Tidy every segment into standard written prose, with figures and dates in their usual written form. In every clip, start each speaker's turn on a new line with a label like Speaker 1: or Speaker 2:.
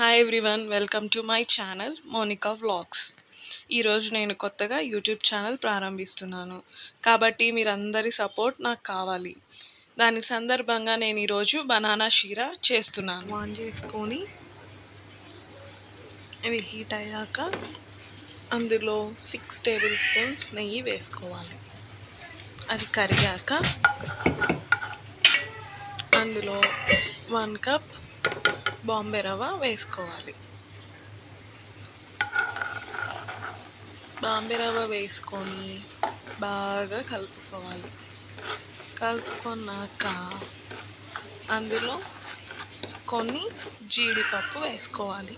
Speaker 1: Hi everyone, welcome to my channel Monika vlogs. ఈరోజు నేను కొత్తగా యూట్యూబ్ ఛానల్ ప్రారంభిస్తున్నాను కాబట్టి మీరందరి సపోర్ట్ నాకు కావాలి. దాని సందర్భంగా నేను ఈరోజు బనానా షీరా చేస్తున్నాను. ఆన్ చేసుకొని ఇది హీట్ అయ్యాక అందులో 6 టేబుల్ స్పూన్స్ నెయ్యి వేసుకోవాలి. అది కరిగాక అందులో 1 కప్ బాంబే రవ్వ వేసుకోవాలి. బాంబే రవ్వ వేసుకొని బాగా కలుపుకోవాలి. కలుపుకున్నాక అందులో కొన్ని జీడిపప్పు వేసుకోవాలి.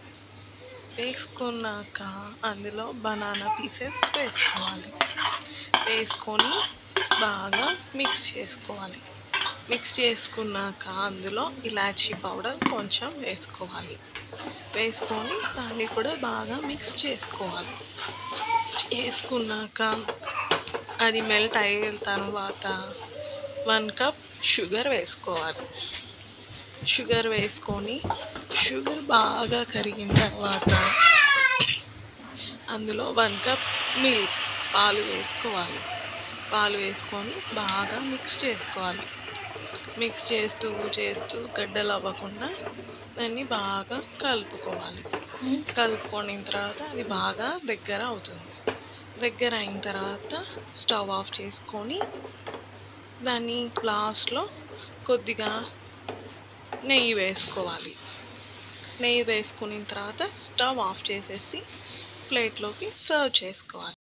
Speaker 1: వేసుకున్నాక అందులో బనానా పీసెస్ వేసుకోవాలి. వేసుకొని బాగా మిక్స్ చేసుకోవాలి. మిక్స్ చేసుకున్నాక అందులో ఇలాచీ పౌడర్ కొంచెం వేసుకోవాలి. వేసుకొని దాన్ని కూడా బాగా మిక్స్ చేసుకోవాలి. చేసుకున్నాక అది మెల్ట్ అయిన తర్వాత 1 కప్ షుగర్ వేసుకోవాలి. షుగర్ వేసుకొని షుగర్ బాగా కరిగిన తర్వాత అందులో 1 కప్ మిల్క్ పాలు వేసుకోవాలి. పాలు వేసుకొని బాగా మిక్స్ చేసుకోవాలి. మిక్స్ చేస్తూ గడ్డలు అవ్వకుండా దాన్ని బాగా కలుపుకోవాలి. కలుపుకున్న తర్వాత అది బాగా దగ్గర అవుతుంది. దగ్గర అయిన తర్వాత స్టవ్ ఆఫ్ చేసుకొని దాన్ని లాస్ట్లో కొద్దిగా నెయ్యి వేసుకోవాలి. నెయ్యి వేసుకున్న తర్వాత స్టవ్ ఆఫ్ చేసేసి ప్లేట్లోకి సర్వ్ చేసుకోవాలి.